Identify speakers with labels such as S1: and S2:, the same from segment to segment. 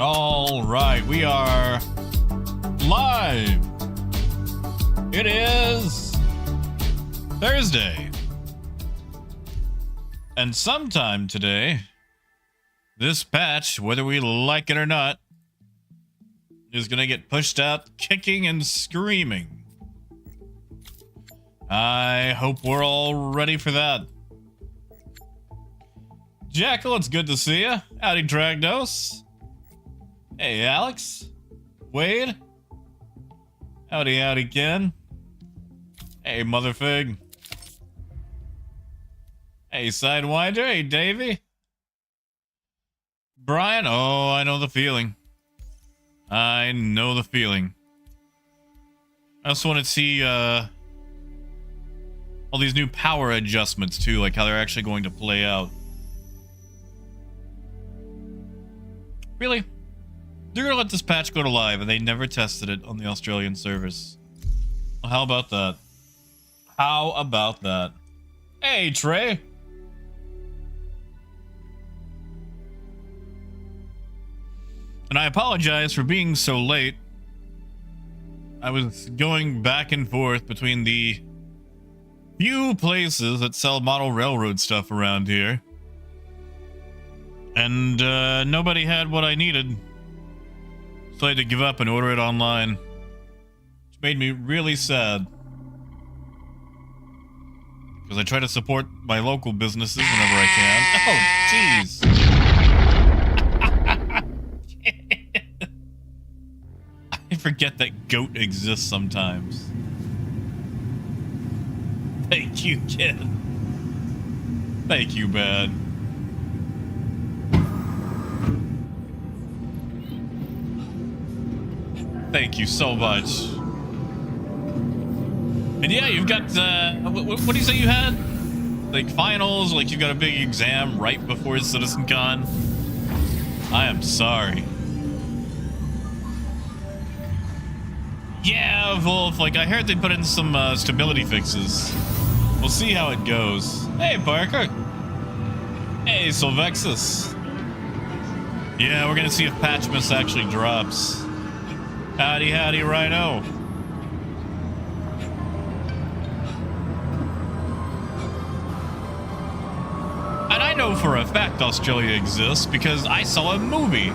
S1: All right, we are live. It is Thursday. And sometime today, this patch, whether we like it or not, is going to get pushed out kicking and screaming. I hope we're all ready for that. Jackal, it's good to see you. Howdy, Dragnos. Hey, Alex. Wade. Howdy, Ken. Hey, Motherfig. Hey, Sidewinder. Hey, Davey. Brian. Oh, I know the feeling. I know the feeling. I also want to see all these new power adjustments too, like how they're actually going to play out. Really? They're gonna let this patch go to live and they never tested it on the Australian servers. Well, how about that? How about that? Hey, Trey. And I apologize for being so late. I was going back and forth between the few places that sell model railroad stuff around here. And nobody had what I needed. So I had to give up and order it online. Which made me really sad. Because I try to support my local businesses whenever I can. Oh, jeez. I forget that goat exists sometimes. Thank you, kid. Thank you, man. Thank you so much. And yeah, you've got, what do you say you had? Like finals, like you got a big exam right before CitizenCon? I am sorry. Yeah, Wolf, like I heard they put in some stability fixes. We'll see how it goes. Hey, Parker. Hey, Sylvexus. Yeah, we're gonna see if Patchmas actually drops. Howdy, Rhino. And I know for a fact Australia exists because I saw a movie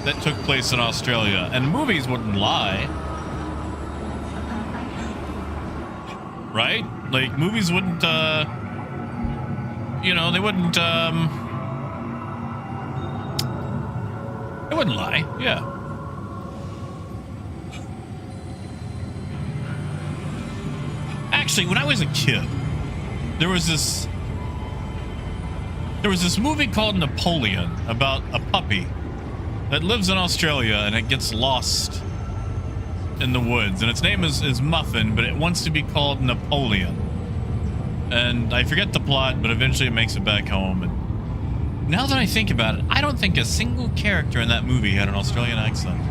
S1: that took place in Australia, and movies wouldn't lie. Right? Like, movies wouldn't, you know, they wouldn't lie, yeah. Actually, when I was a kid, there was this movie called Napoleon about a puppy that lives in Australia and it gets lost in the woods, and its name is Muffin, but it wants to be called Napoleon. And I forget the plot, but eventually it makes it back home. And now that I think about it, I don't think a single character in that movie had an Australian accent.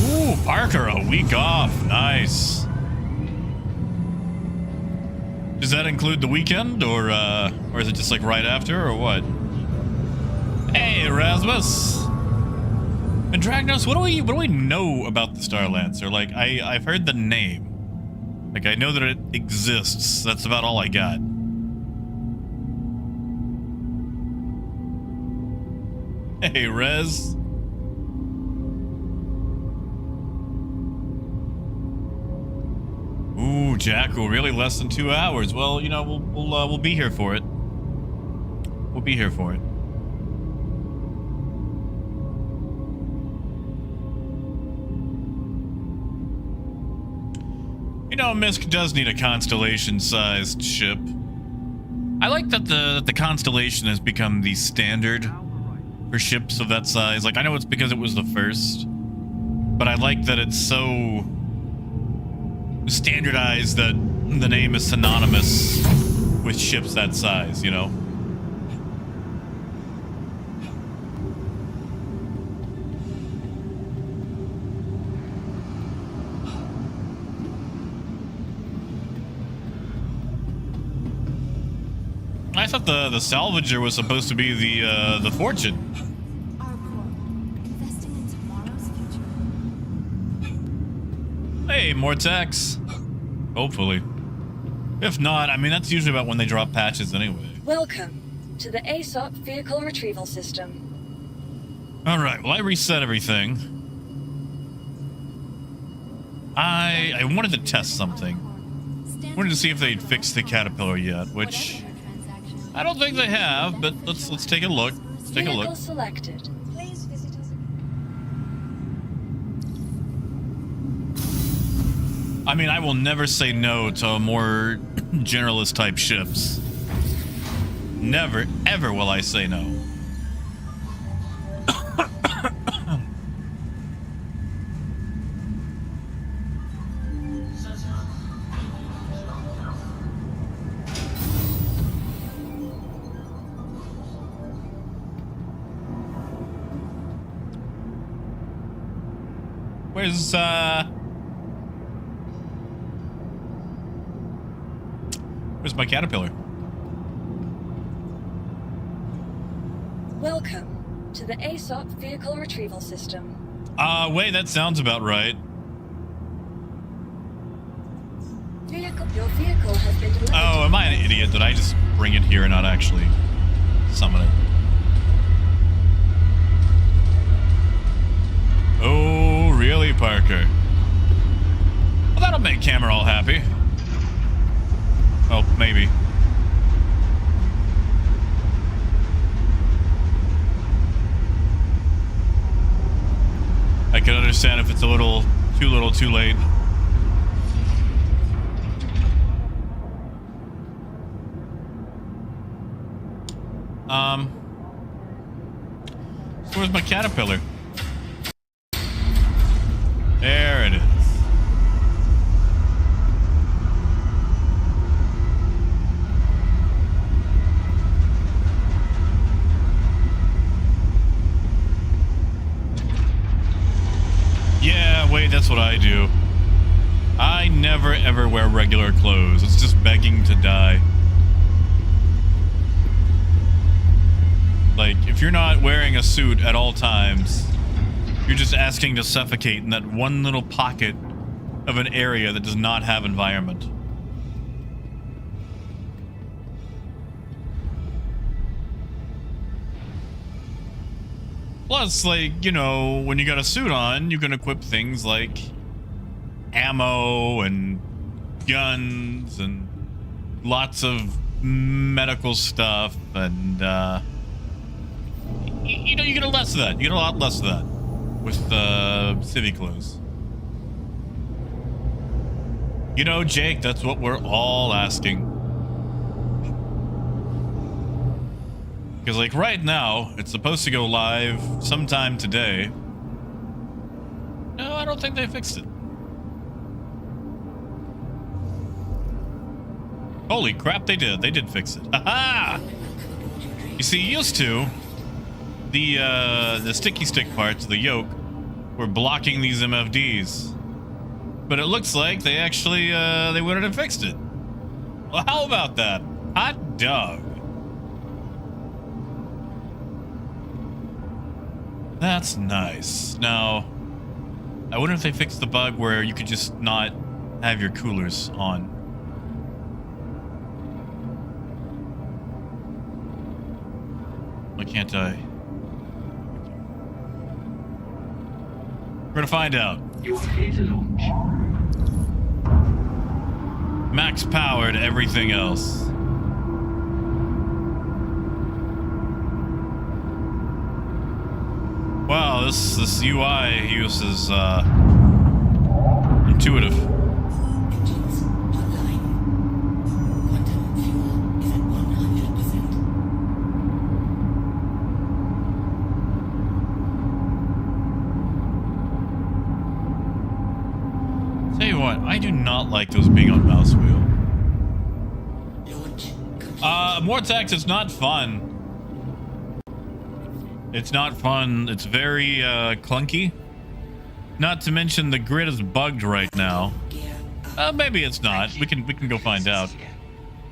S1: Ooh, Parker, a week off. Nice. Does that include the weekend, or is it just like right after, or what? Hey, Erasmus. And Dragnos, what do we know about the Star Lancer? Like, I've heard the name. Like, I know that it exists. That's about all I got. Hey, Rez. Ooh, Jackal, really less than 2 hours. Well, you know, we'll be here for it. We'll be here for it. You know, Misk does need a Constellation-sized ship. I like that the Constellation has become the standard for ships of that size. Like, I know it's because it was the first, but I like that it's so standardized that the name is synonymous with ships that size, you know? I thought the salvager was supposed to be the fortune.
S2: Our core, investing in tomorrow's future.
S1: Hey, more techs. Hopefully. If not, I mean, that's usually about when they drop patches anyway.
S3: Welcome to the ASOP vehicle retrieval system.
S1: Alright, well, I reset everything. I wanted to test something. I wanted to see if they'd fixed the caterpillar yet, which I don't think they have, but let's take a look. Take a look.
S3: Vehicle selected. Please visit us.
S1: I mean, I will never say no to more generalist type ships. Never, ever will I say no. Where's my caterpillar?
S3: Welcome to the ASOP vehicle retrieval system.
S1: Wait, that sounds about right.
S3: Your vehicle has been delivered.
S1: Oh, am I an idiot? Did I just bring it here and not actually summon it? Oh, really, Parker? Well, that'll make Camera all happy. Oh, maybe. I can understand if it's a little too late. So where's my caterpillar? There it is. Yeah, wait, that's what I do. I never ever wear regular clothes. It's just begging to die. Like, if you're not wearing a suit at all times, you're just asking to suffocate in that one little pocket of an area that does not have environment. Plus, like, you know, when you got a suit on, you can equip things like ammo and guns and lots of medical stuff, and you know, you get a less of that. You get a lot less of that with civvy clothes. You know, Jake, that's what we're all asking. Because, like, right now, it's supposed to go live sometime today. No, I don't think they fixed it. Holy crap, they did. They did fix it. Ha-ha! You see, used to, the sticky stick parts, the yoke, were blocking these MFDs. But it looks like they actually, they went in and fixed it. Well, how about that? Hot dog. That's nice. Now, I wonder if they fixed the bug where you could just not have your coolers on. Why can't I? We're gonna find out.
S4: You are clear to launch.
S1: Max powered everything else. Wow, this UI uses intuitive.
S5: Engines online. Quantum fuel is at 100%.
S1: Tell you what, I do not like those being on mouse wheel.
S5: Launch complete.
S1: Mortex, it's not fun. It's not fun. It's very clunky. Not to mention the grid is bugged right now.
S5: Gear.
S1: Maybe it's not. We can go find out.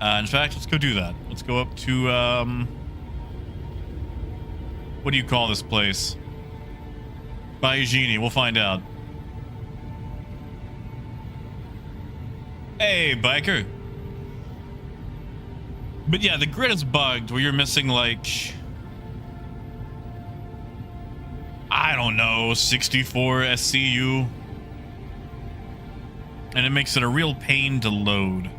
S1: In fact, let's go do that. Let's go up to, what do you call this place? Bayogini, we'll find out. Hey, biker. But yeah, the grid is bugged where you're missing like, I don't know, 64 SCU. And it makes it a real pain to load.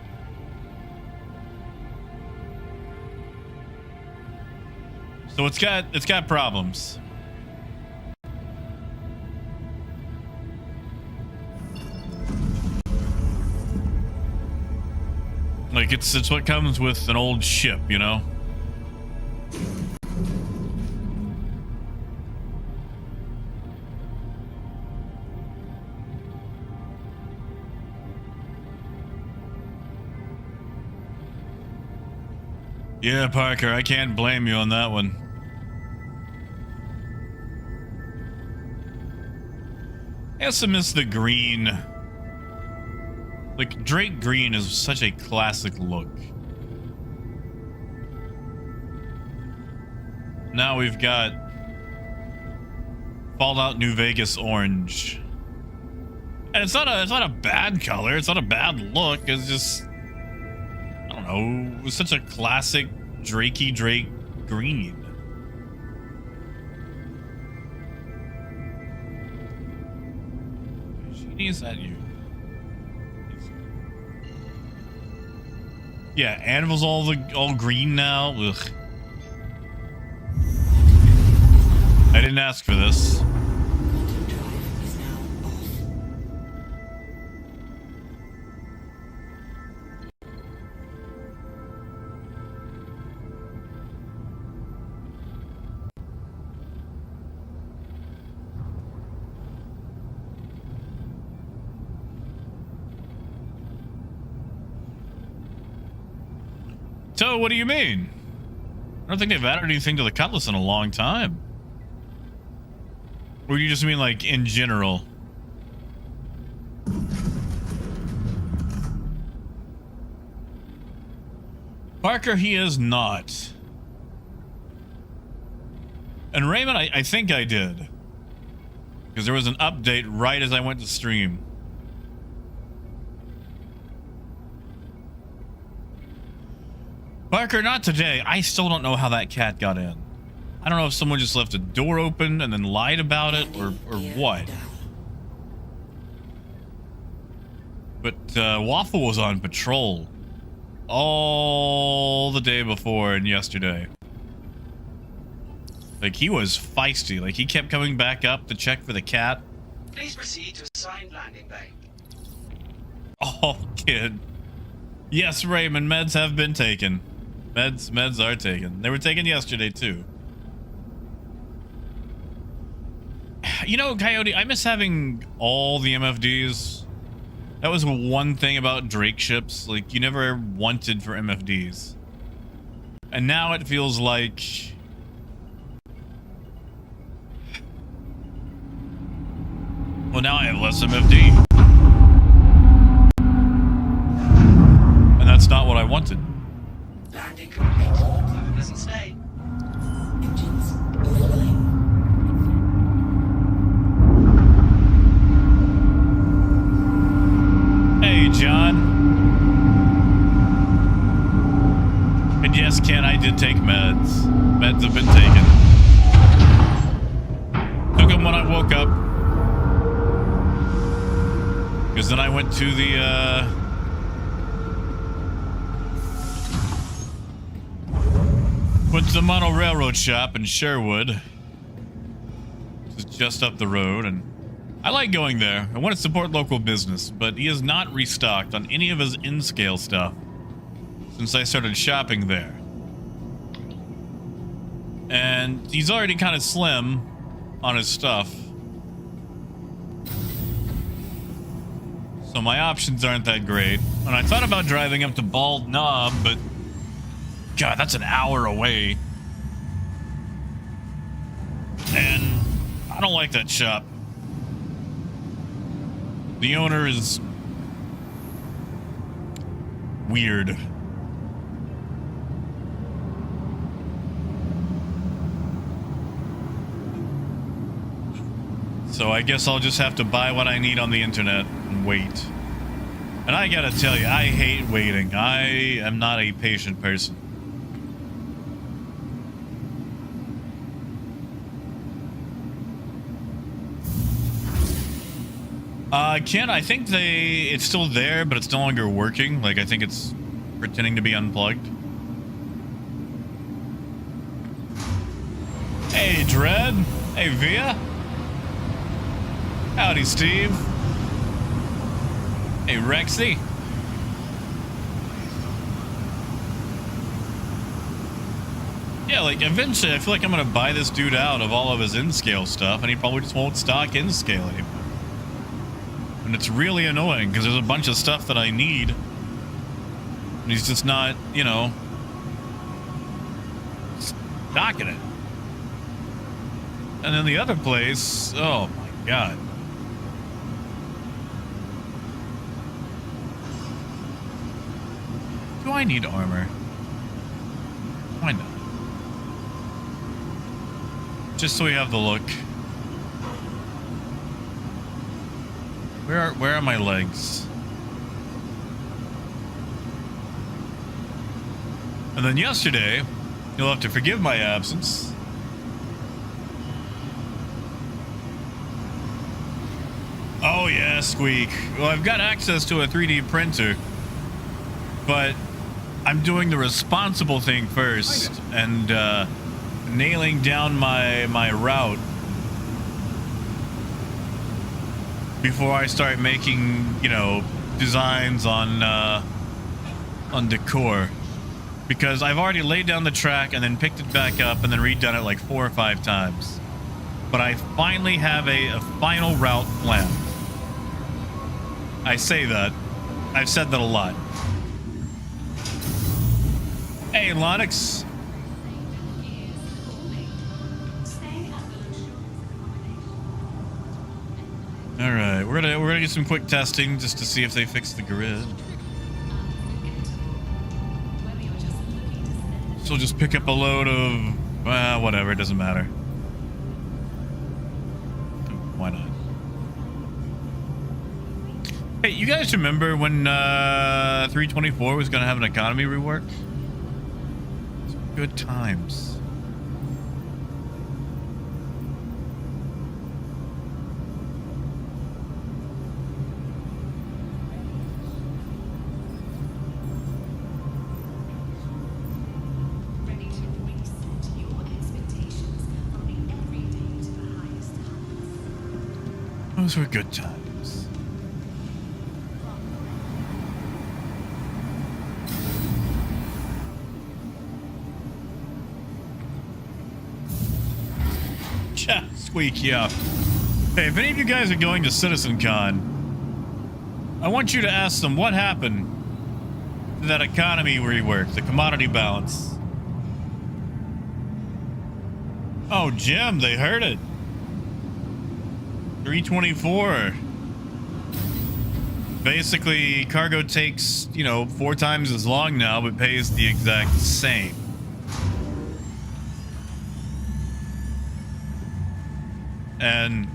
S1: So it's got problems. Like it's what comes with an old ship, you know? Yeah, Parker, I can't blame you on that one. I also miss the green. Like, Drake green is such a classic look. Now we've got Fallout New Vegas orange. And it's not a bad color, it's not a bad look, it's just, I don't know, it was such a classic Drakey Drake green. Is that you? Yeah, Anvil's all green now. Ugh. I didn't ask for this.
S5: Quantum drive is now off.
S1: So, what do you mean? I don't think they've added anything to the Cutlass in a long time. Or do you just mean, like, in general? Parker, he is not. And Raymond, I think I did. Because there was an update right as I went to stream. Parker, not today. I still don't know how that cat got in. I don't know if someone just left a door open and then lied about it or what. But Waffle was on patrol all the day before and yesterday. Like, he was feisty. Like, he kept coming back up to check for the cat.
S4: Please proceed to assigned landing bay.
S1: Oh, kid. Yes, Raymond, meds have been taken. Meds are taken. They were taken yesterday, too. You know, Coyote, I miss having all the MFDs. That was one thing about Drake ships. Like, you never wanted for MFDs. And now it feels like... Well, now I have less MFD. And that's not what I wanted.
S4: Landing complete. Have a pleasant stay.
S5: Engines offline.
S1: Hey, John. And yes, Ken, I did take meds. Meds have been taken. Took them when I woke up. Because then I went to the, went to the Mono Railroad shop in Sherwood. It's just up the road, and I like going there. I want to support local business, but he has not restocked on any of his in-scale stuff since I started shopping there. And he's already kind of slim on his stuff. So my options aren't that great. And I thought about driving up to Bald Knob, but God, that's an hour away. And I don't like that shop. The owner is weird. So I guess I'll just have to buy what I need on the internet and wait. And I gotta tell you, I hate waiting. I am not a patient person. Ken, I think it's still there, but it's no longer working. Like, I think it's pretending to be unplugged. Hey, Dread. Hey, Via. Howdy, Steve. Hey, Rexy. Yeah, like, eventually I feel like I'm gonna buy this dude out of all of his in-scale stuff, and he probably just won't stock in-scale anymore. And it's really annoying, because there's a bunch of stuff that I need, and he's just not, you know, stocking it. And then the other place, oh my god. Do I need armor? Why not? Just so we have the look. Where are my legs? And then yesterday, you'll have to forgive my absence. Oh yeah, Squeak. Well, I've got access to a 3D printer, but I'm doing the responsible thing first and nailing down my route before I start making, you know, designs on decor, because I've already laid down the track and then picked it back up and then redone it like 4 or 5 times. But I finally have a final route planned. I say that. I've said that a lot. Hey, Lonix. All right, we're gonna do some quick testing just to see if they fix the grid. So just pick up a load of whatever, it doesn't matter. Why not? Hey, you guys remember when 324 was gonna have an economy rework? Good times. Those were good times. Cha, squeak, yeah. Hey, if any of you guys are going to CitizenCon, I want you to ask them what happened to that economy rework, the commodity balance. Oh, Jim, they heard it. 324. Basically, cargo takes, you know, 4 times as long now, but pays the exact same. And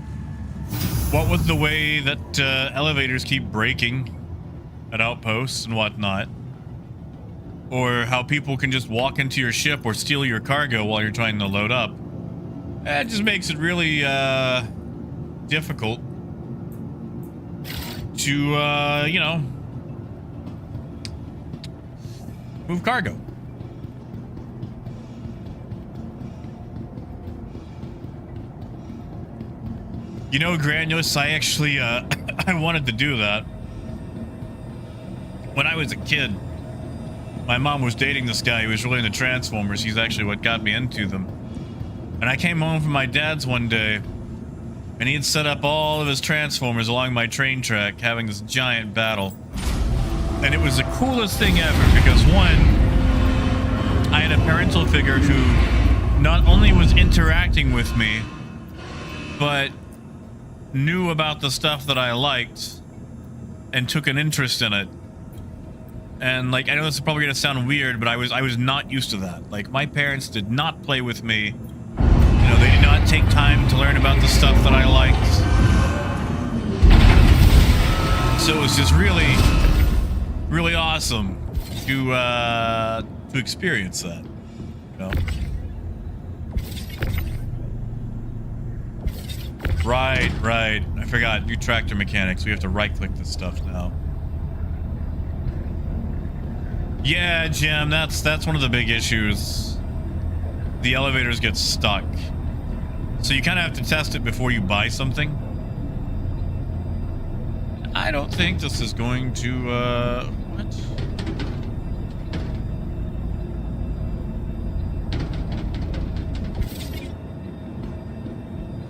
S1: what with the way that elevators keep breaking at outposts and whatnot, or how people can just walk into your ship or steal your cargo while you're trying to load up, that just makes it really difficult to, you know, move cargo. You know, Granulus, I actually, I wanted to do that. When I was a kid, my mom was dating this guy who was really into Transformers. He's actually what got me into them. And I came home from my dad's one day, and he had set up all of his Transformers along my train track, having this giant battle. And it was the coolest thing ever, because one, I had a parental figure who not only was interacting with me, but knew about the stuff that I liked and took an interest in it. And like, I know this is probably gonna sound weird, but I was not used to that. Like, my parents did not play with me You know, they did not take time to learn about the stuff that I liked. So it was just really, really awesome to experience that. You know? Right. I forgot. New tractor mechanics. We have to right-click this stuff now. Yeah, Jim, that's one of the big issues. The elevators get stuck. So you kind of have to test it before you buy something. I don't think this is going to, what?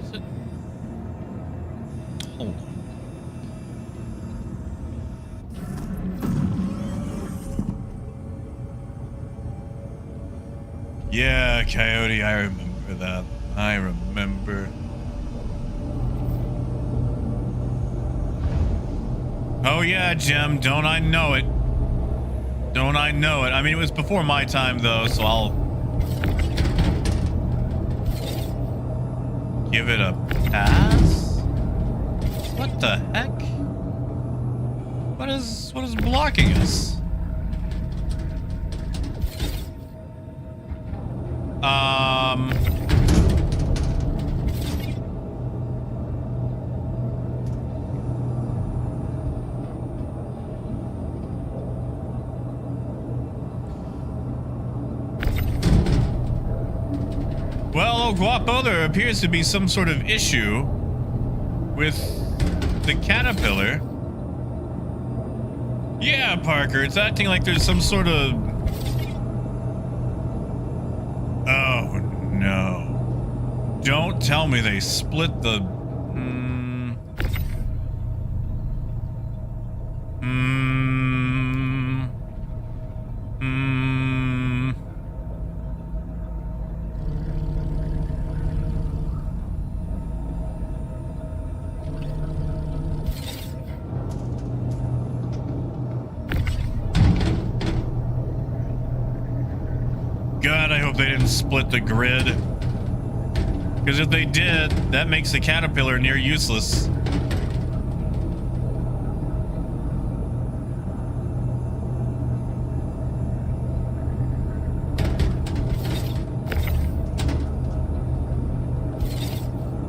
S1: Is it? Hold on. Yeah, Coyote, I remember that. I remember. Oh yeah, Jim, don't I know it? Don't I know it? I mean, it was before my time, though, so I'll give it a pass? What the heck? What is blocking us? Well, Guapo, there appears to be some sort of issue with the caterpillar. Yeah, Parker, it's acting like there's some sort of... Oh, no. Don't tell me they split the... God, I hope they didn't split the grid. Because if they did, that makes the caterpillar near useless.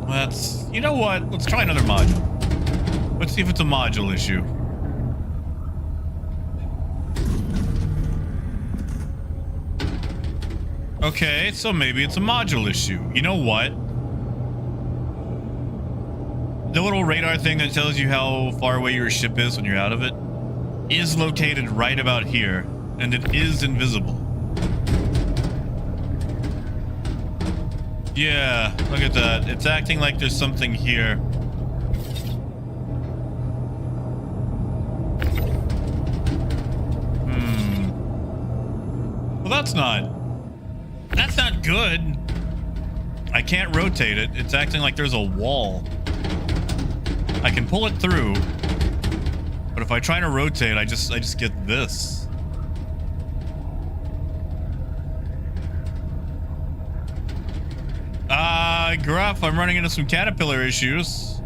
S1: Let's... You know what? Let's try another module. Let's see if it's a module issue. Okay, so maybe it's a module issue. You know what? The little radar thing that tells you how far away your ship is when you're out of it is located right about here, and it is invisible. Yeah, look at that. It's acting like there's something here. Well, that's not good. I can't rotate it. It's acting like there's a wall. I can pull it through, but if I try to rotate, I just get this. Gruff, I'm running into some caterpillar issues.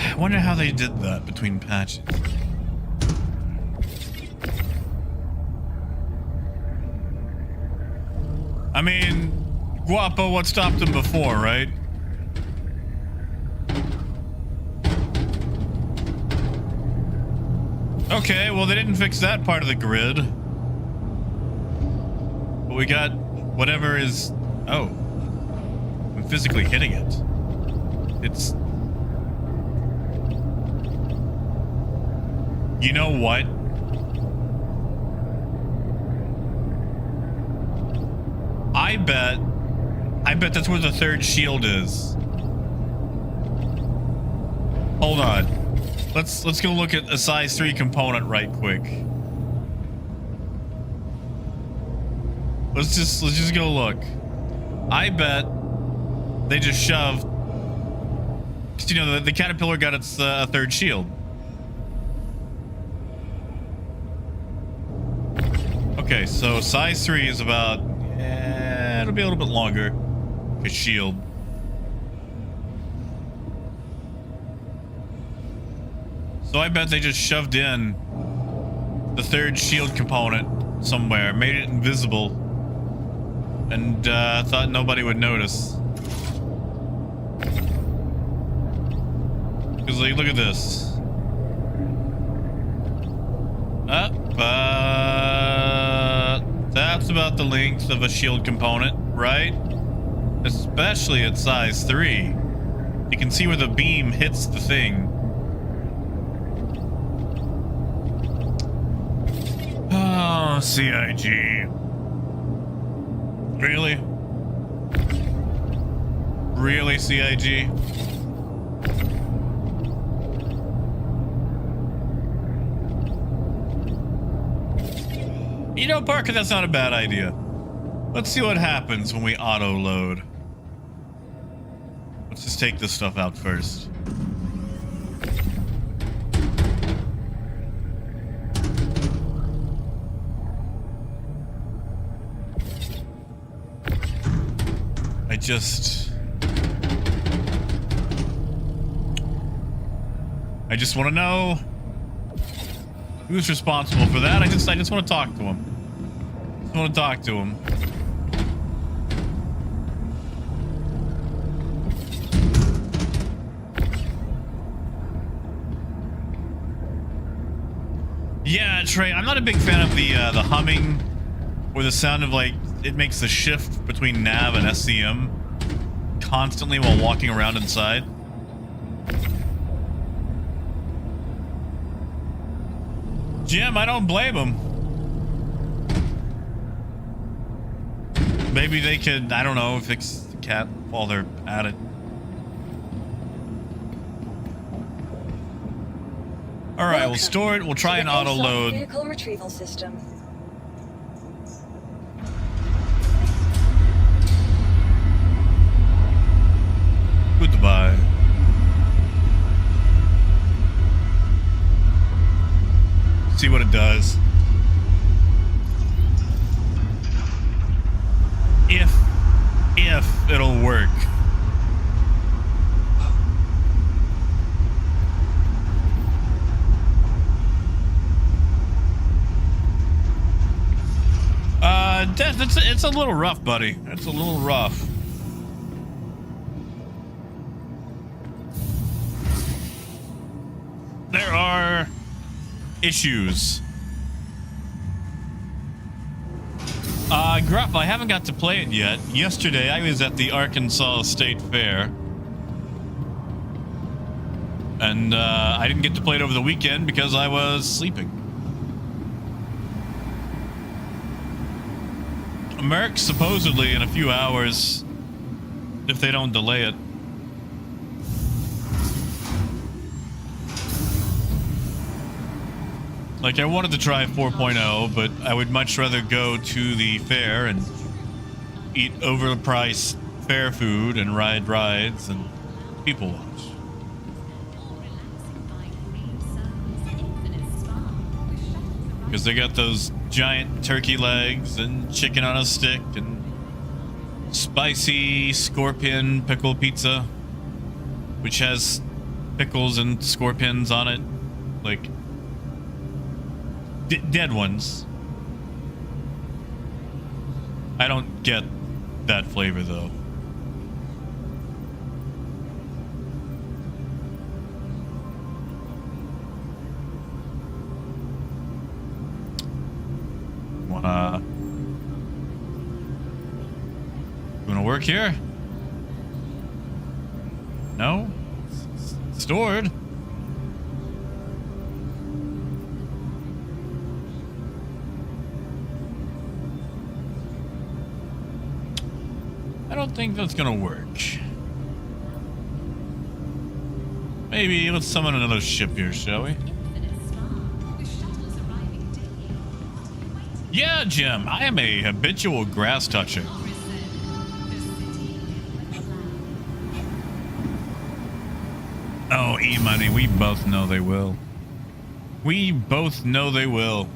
S1: I wonder how they did that between patches. I mean, Guapo, what stopped them before, right? Okay, well, they didn't fix that part of the grid. But we got whatever is... Oh. I'm physically hitting it. It's... You know what? I bet that's where the third shield is. Hold on. Let's go look at a size 3 component right quick. Let's just go look. I bet they just shoved. 'Cause, you know, the caterpillar got its third shield. Okay, so size 3 is about. It'll be a little bit longer. A shield. So I bet they just shoved in the third shield component somewhere, made it invisible, and thought nobody would notice. Because, like, look at this. That's about the length of a shield component, right? Especially at size 3. You can see where the beam hits the thing. Oh, CIG. Really? Really, CIG? You know, Parker, that's not a bad idea. Let's see what happens when we auto-load. Let's just take this stuff out first. I just want to know who's responsible for that. I just want to talk to him. I want to talk to him. Yeah, Trey, I'm not a big fan of the humming or the sound of, like, it makes the shift between nav and SCM constantly while walking around inside. Jim, I don't blame him. Maybe they could, I don't know, fix the cat while they're at it. Alright, we'll store it. We'll try and auto-load.
S3: Vehicle retrieval system.
S1: Goodbye. See what it does. If it'll work. It's a little rough, buddy. It's a little rough. There are issues. Gruff, I haven't got to play it yet. Yesterday, I was at the Arkansas State Fair. And, I didn't get to play it over the weekend because I was sleeping. Merc, supposedly in a few hours, if they don't delay it. Like, I wanted to try 4.0, but I would much rather go to the fair and eat overpriced fair food and ride rides and people watch. Because they got those giant turkey legs and chicken on a stick and spicy scorpion pickle pizza, which has pickles and scorpions on it, like dead ones. I don't get that flavor though. You wanna work here? No? It's stored. I don't think that's gonna work. Maybe let's summon another ship here, shall we? Yeah, Jim, I am a habitual grass toucher. Oh, E-money, we both know they will. We both know they will.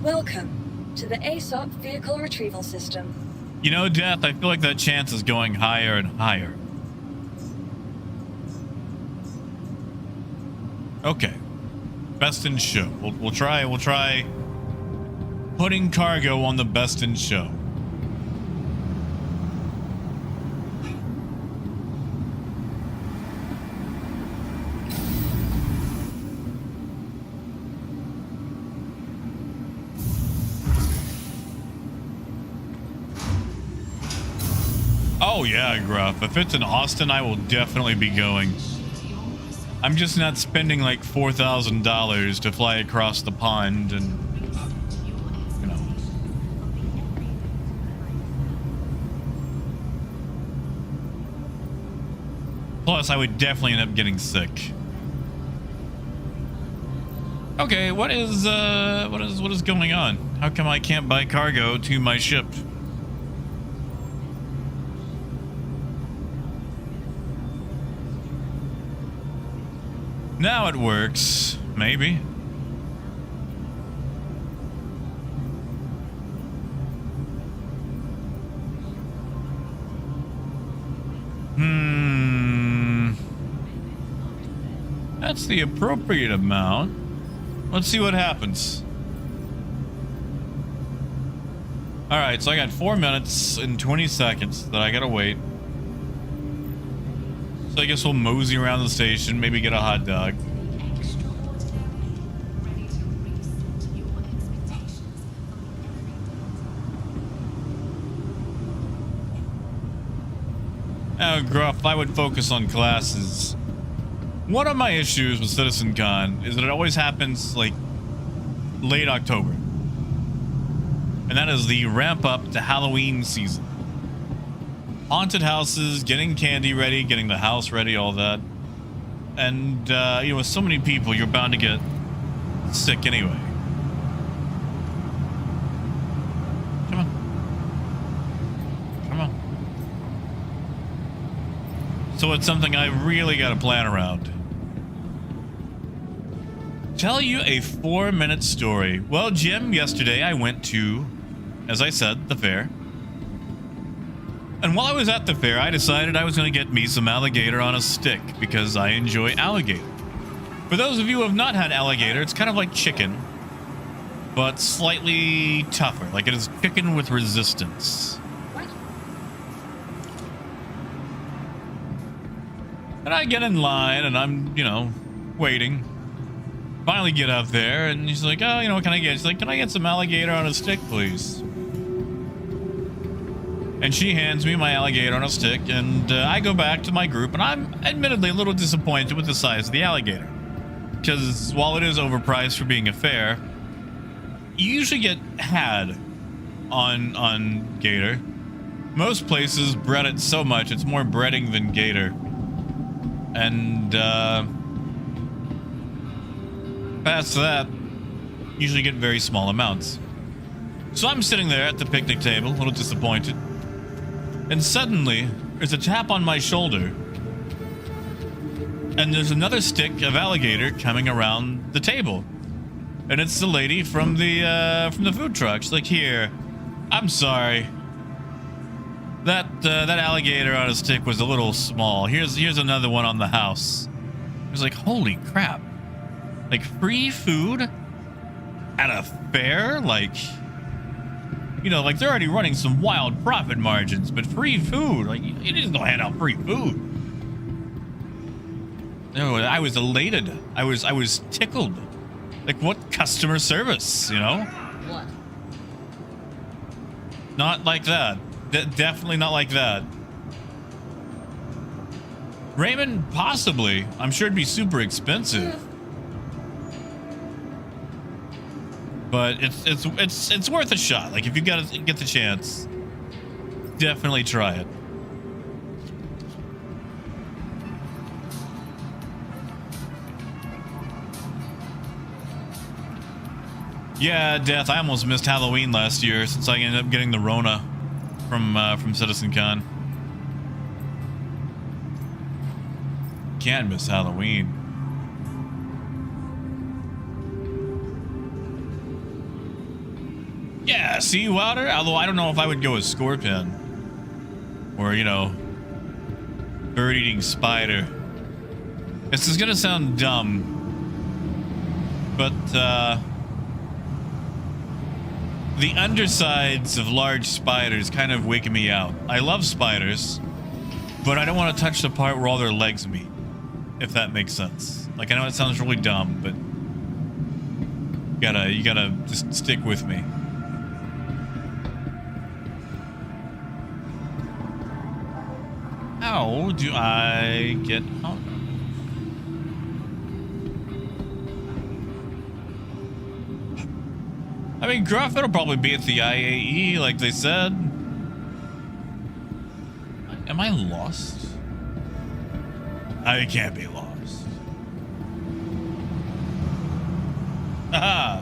S3: Welcome to the ASOP Vehicle Retrieval System.
S1: You know, Death, I feel like that chance is going higher and higher. Okay. Best in show. We'll try putting cargo on the best in show. Oh yeah, Gruff. If it's in Austin, I will definitely be going. I'm just not spending like $4,000 to fly across the pond and, you know. Plus, I would definitely end up getting sick. Okay, what is going on? How come I can't buy cargo to my ship? Now it works, maybe. That's the appropriate amount. Let's see what happens. All right, so I got 4 minutes and 20 seconds that I gotta wait. So I guess we'll mosey around the station, maybe get a hot dog. Oh, Gruff, I would focus on classes. One of my issues with CitizenCon is that it always happens, like, late October. And that is the ramp up to Halloween season. Haunted houses, getting candy ready, getting the house ready, all that. And, you know, with so many people, you're bound to get sick anyway. Come on. Come on. So it's something I really got to plan around. Tell you a 4-minute story. Well, Jim, yesterday I went to, as I said, the fair. And while I was at the fair, I decided I was going to get me some alligator on a stick because I enjoy alligator. For those of you who have not had alligator, it's kind of like chicken, but slightly tougher. Like it is chicken with resistance.
S3: What?
S1: And I get in line and I'm, you know, waiting. Finally get up there and he's like, oh, you know, what can I get? She's like, can I get some alligator on a stick, please? And she hands me my alligator on a stick, and I go back to my group, and I'm admittedly a little disappointed with the size of the alligator. Because while it is overpriced for being a fair, you usually get had on gator. Most places bread it so much, it's more breading than gator. And past that, usually get very small amounts. So I'm sitting there at the picnic table, a little disappointed. And suddenly, there's a tap on my shoulder. And there's another stick of alligator coming around the table. And it's the lady from the food truck. She's like, here, I'm sorry. That alligator on a stick was a little small. Here's another one on the house. I was like, holy crap. Like, free food at a fair? Like... You know, like, they're already running some wild profit margins, but free food, like, you just don't hand out free food. No, I was elated. I was tickled. Like, what customer service, you know?
S3: What?
S1: Not like that. Definitely not like that. Raymond, possibly. I'm sure it'd be super expensive. But it's worth a shot. Like if you get the chance, definitely try it. Yeah, Death. I almost missed Halloween last year since I ended up getting the Rona from Citizen Con. Can't miss Halloween. Yeah, sea water. Although I don't know if I would go with scorpion, or you know, bird-eating spider. This is gonna sound dumb, but the undersides of large spiders kind of wake me out. I love spiders, but I don't want to touch the part where all their legs meet, if that makes sense. Like, I know it sounds really dumb, but you gotta just stick with me. How do I get out? I mean, Gruff, it'll probably be at the IAE, like they said. Am I lost? I can't be lost. Haha.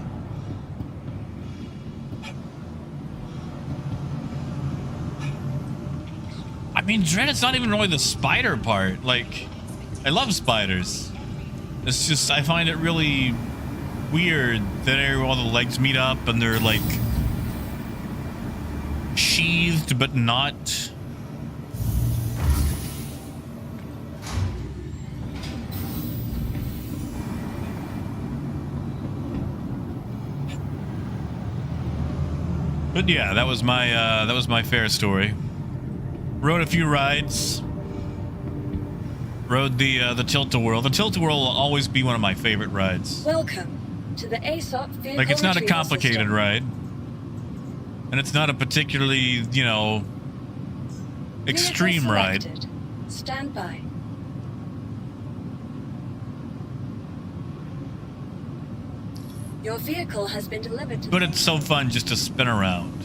S1: I mean, Dread, it's not even really the spider part. Like, I love spiders. It's just, I find it really weird that all the legs meet up and they're like sheathed but not. But yeah, that was my fair story. Rode a few rides. Rode the Tilt-A-Whirl. The Tilt-A-Whirl will always be one of my favorite rides.
S3: Welcome to the ASOP vehicle
S1: Like, it's not a
S3: retrieval
S1: complicated
S3: system.
S1: ride. And it's not a particularly, you know, extreme
S3: Vehicle
S1: ride.
S3: selected. Stand by. Your vehicle has been delivered to
S1: But
S3: the
S1: it's so fun just to spin around.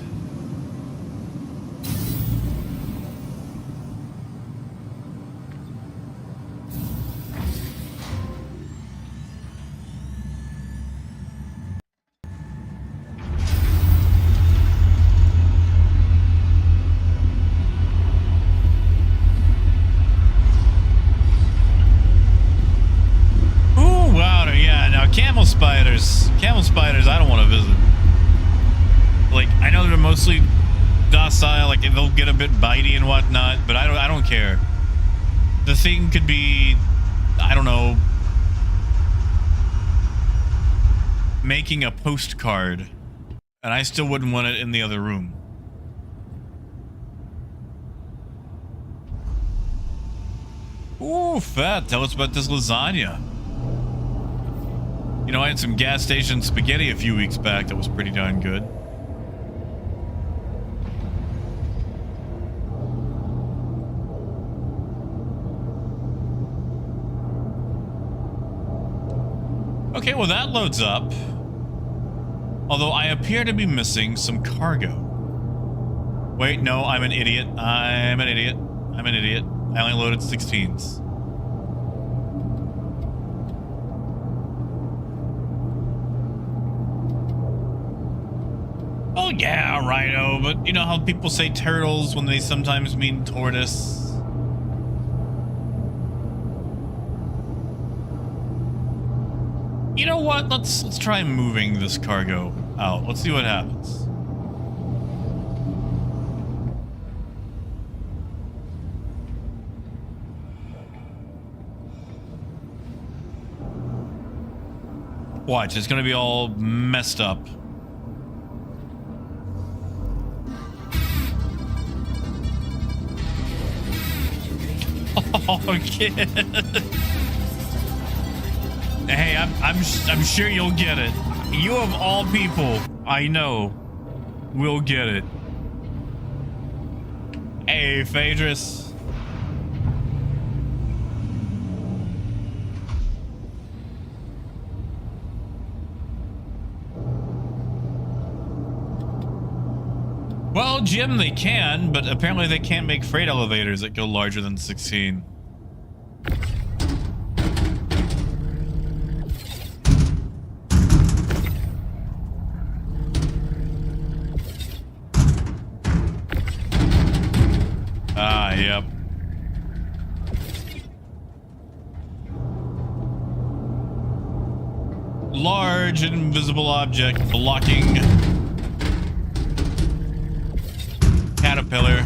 S1: Camel spiders, I don't want to visit. Like, I know they're mostly docile, like they'll get a bit bitey and whatnot, but I don't care. The thing could be, I don't know, making a postcard, and I still wouldn't want it in the other room. Ooh, fat. Tell us about this lasagna. You know, I had some gas station spaghetti a few weeks back that was pretty darn good. Okay, well that loads up. Although I appear to be missing some cargo. Wait, no, I'm an idiot. I'm an idiot. I'm an idiot. I only loaded 16s. Oh yeah, rhino, but you know how people say turtles when they sometimes mean tortoise? You know what? Let's try moving this cargo out. Let's see what happens. Watch, it's gonna be all messed up. Oh, kid. Hey, I'm sure you'll get it. You of all people, I know, will get it. Hey, Phaedrus. Well, Jim, they can, but apparently they can't make freight elevators that go larger than 16. Ah, yep. Large invisible object blocking caterpillar.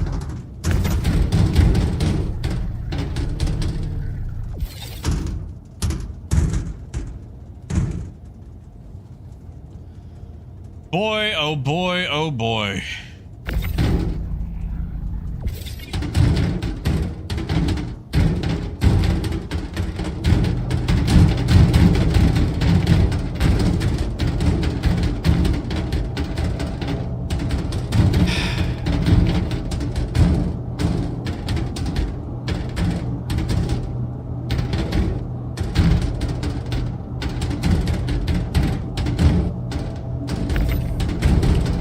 S1: Boy, oh boy, oh boy.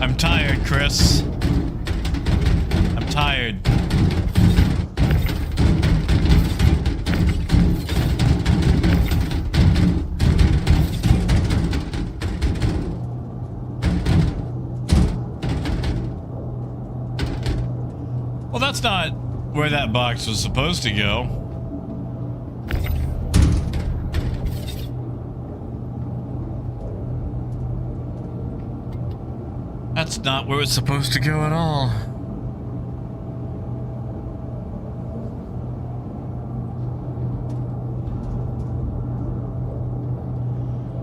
S1: I'm tired, Chris. I'm tired. Well, that's not where that box was supposed to go. That's not where it's supposed to go at all.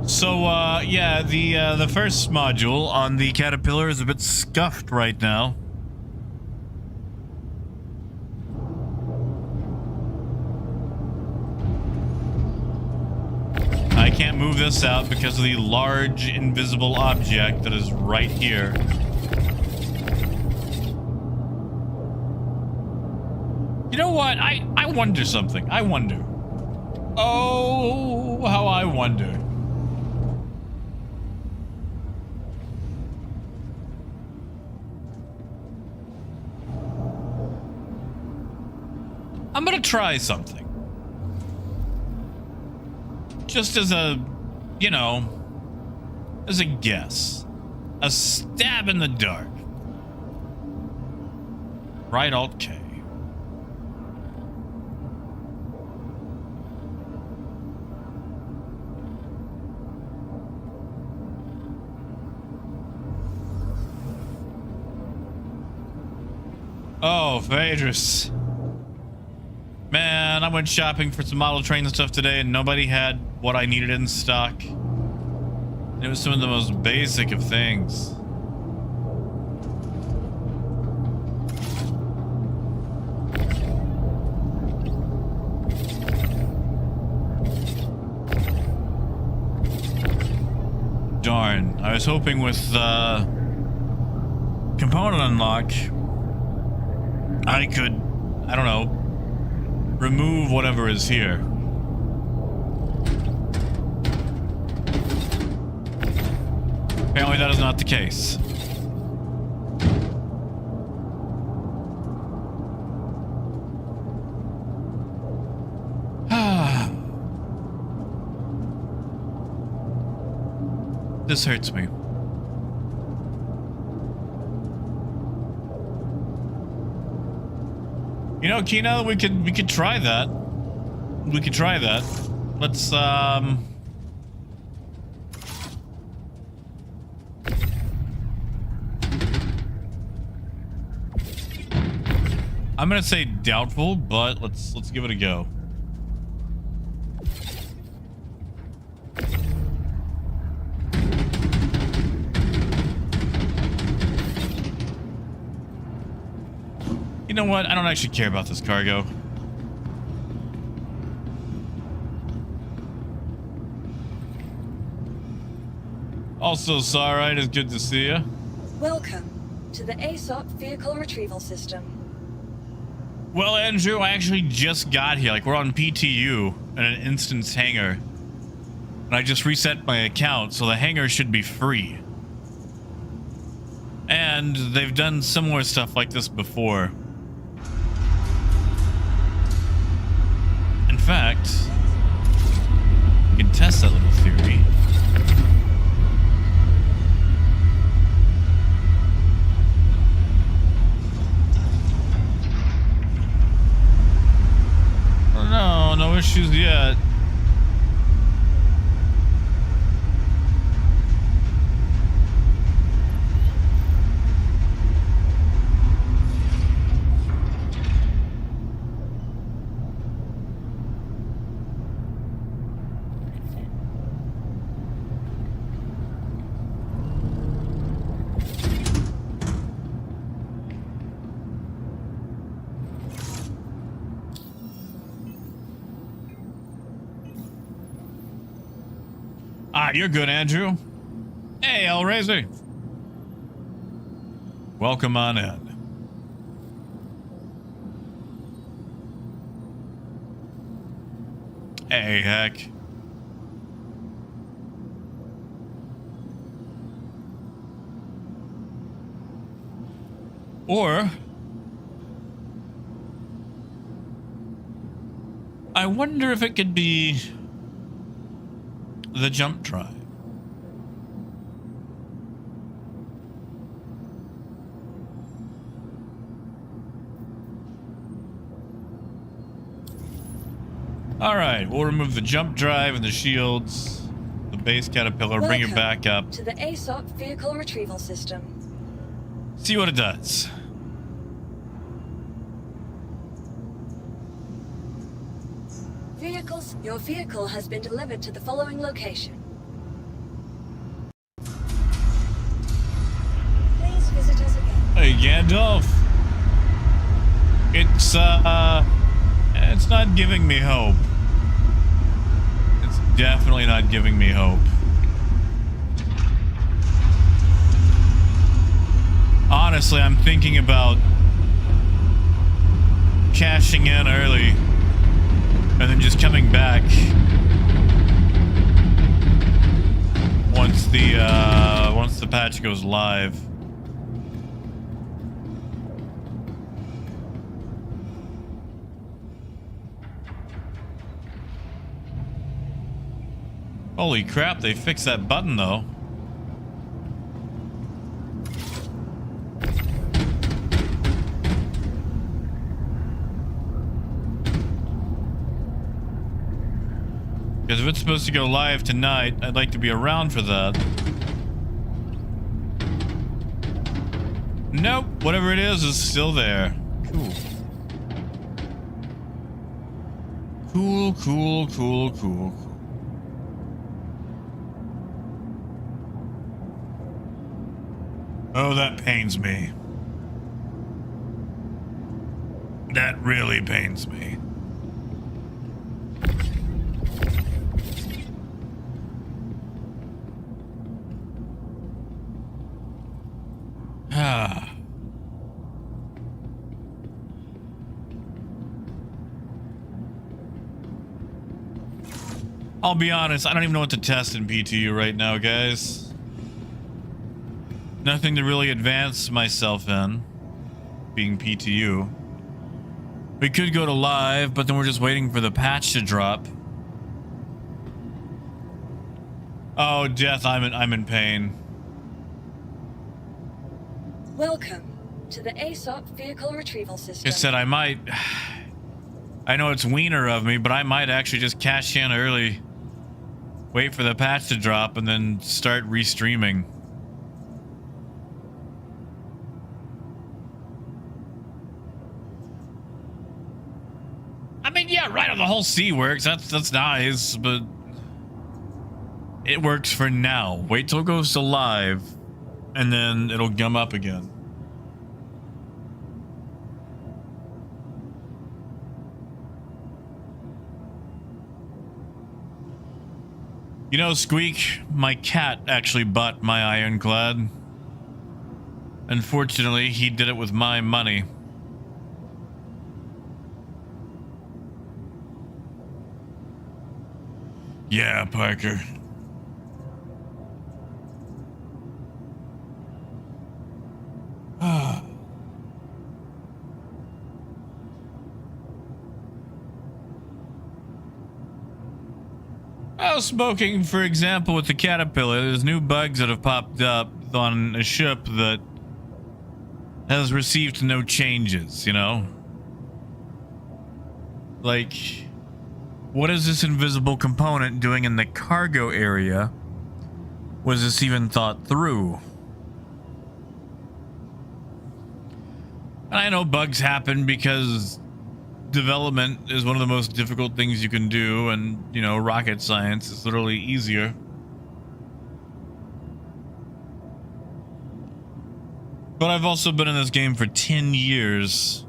S1: So, yeah, the first module on the Caterpillar is a bit scuffed right now. I can't move this out because of the large invisible object that is right here. You know what? I wonder something. I wonder. Oh, how I wonder. I'm gonna try something. Just as a, you know, as a guess. A stab in the dark. Right Alt K. Oh, Phaedrus. Man, I went shopping for some model train stuff today and nobody had what I needed in stock. It was some of the most basic of things. Darn, I was hoping with component unlock I could, I don't know, remove whatever is here. Apparently that is not the case. This hurts me. You know, Kina, we could try that. We could try that. Let's I'm gonna say doubtful, but let's give it a go. You know what? I don't actually care about this cargo. Also, Sarite, it's good to see you.
S3: Welcome to the ASOP Vehicle Retrieval System.
S1: Well, Andrew, I actually just got here. Like, we're on PTU in an instance hangar. And I just reset my account, so the hangar should be free. And they've done similar stuff like this before. In fact, you can test that little theory. Oh, no issues yet. Ah, you're good, Andrew. Hey, Hellraiser. Welcome on in. Hey, heck. Or I wonder if it could be the jump drive. All right, we'll remove the jump drive and the shields, the base caterpillar, bring it back up.
S3: To the ASOP vehicle retrieval system.
S1: See what it does.
S3: Vehicles, your vehicle has been delivered to the following location. Please visit us again.
S1: Hey, Gandalf. It's not giving me hope. It's definitely not giving me hope. Honestly, I'm thinking about cashing in early and then just coming back once the patch goes live. Holy crap, they fixed that button though. Because if it's supposed to go live tonight, I'd like to be around for that. Nope, whatever it is still there. Cool. Cool. Oh, that pains me. That really pains me. Ah. I'll be honest, I don't even know what to test in PTU right now, guys. Nothing to really advance myself in, being PTU. We could go to live, but then we're just waiting for the patch to drop. Oh, Death, I'm in pain.
S3: Welcome to the ASOP vehicle retrieval system.
S1: I said I might. I know it's wiener of me, but I might actually just cash in early, wait for the patch to drop, and then start restreaming. I mean, yeah, right. The whole C works. That's nice, but it works for now. Wait till it goes to live, and then it'll gum up again. You know, Squeak, my cat actually bought my ironclad. Unfortunately, he did it with my money. Yeah, Parker. Houseboating, for example, with the Caterpillar, there's new bugs that have popped up on a ship that has received no changes, you know? Like, what is this invisible component doing in the cargo area? Was this even thought through? And I know bugs happen because development is one of the most difficult things you can do, and, you know, rocket science is literally easier. But I've also been in this game for 10 years.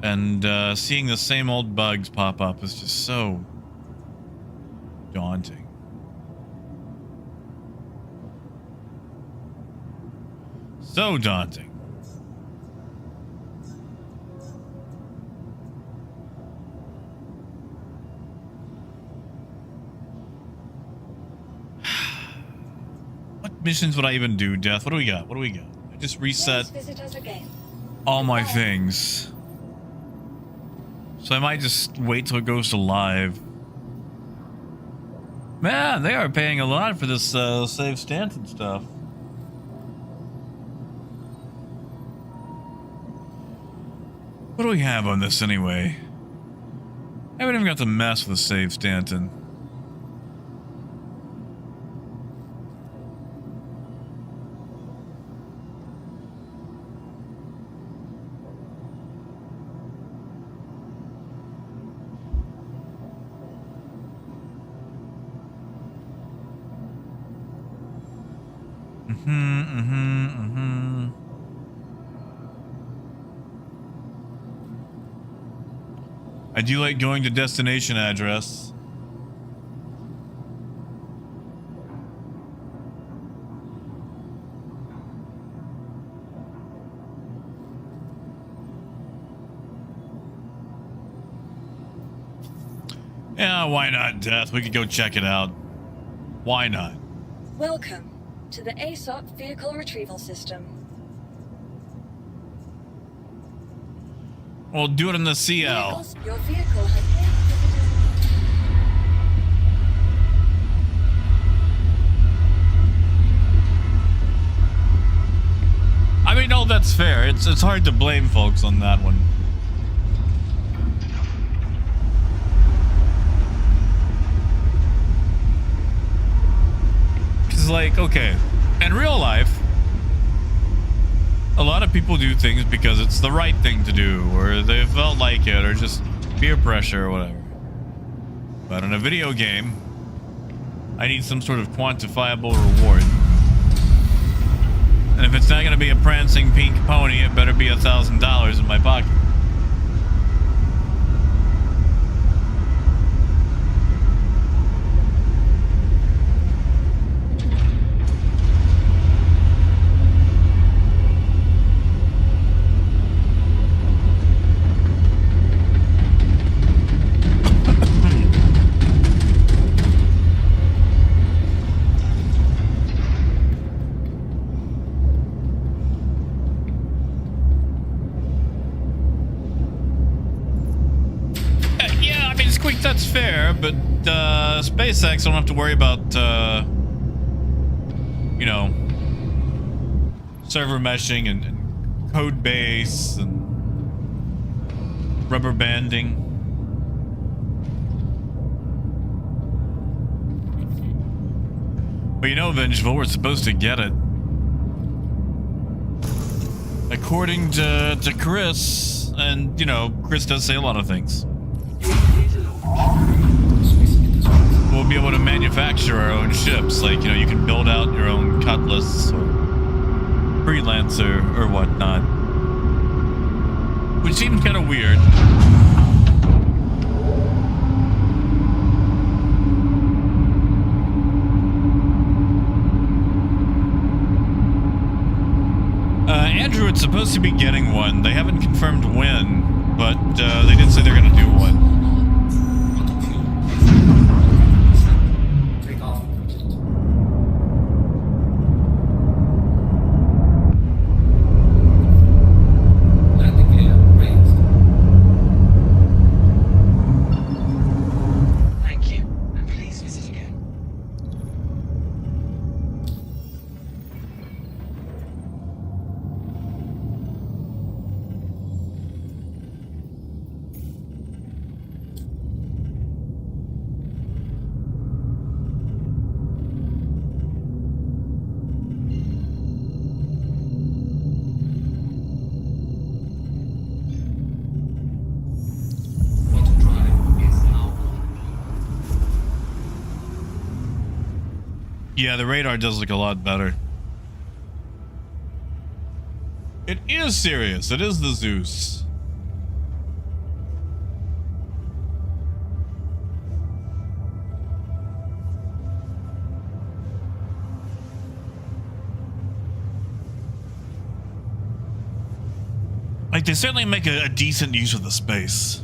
S1: And seeing the same old bugs pop up is just so daunting. So daunting. What missions would I even do, Death? What do we got? What do we got? I just reset
S3: Please visit us again.
S1: all my things. So I might just wait till it goes to live. Man, they are paying a lot for this save Stanton stuff. What do we have on this anyway? I haven't even got to mess with save Stanton. I do like going to destination address. Yeah, why not, Death? We could go check it out. Why not?
S3: Welcome to the ASOP Vehicle Retrieval System.
S1: We'll do it in the CL.
S3: Vehicles, your vehicle has
S1: I mean, no, that's fair. It's hard to blame folks on that one. Because, like, okay, in real life, a lot of people do things because it's the right thing to do, or they felt like it, or just peer pressure or whatever. But in a video game, I need some sort of quantifiable reward. And if it's not going to be a prancing pink pony, it better be $1,000 in my pocket. That's fair, but SpaceX don't have to worry about, you know, server meshing and code base and rubber banding. But you know, Vengeful, we're supposed to get it. According to Chris, and, you know, Chris does say a lot of things. We'll be able to manufacture our own ships. Like, you know, you can build out your own Cutlass or Freelancer or whatnot. Which seems kind of weird. Andrew, it's supposed to be getting one. They haven't confirmed when, but they did say they're going to do one.
S4: Thank you.
S1: Yeah, the radar does look a lot better. It is serious. It is the Zeus. Like, they certainly make a decent use of the space.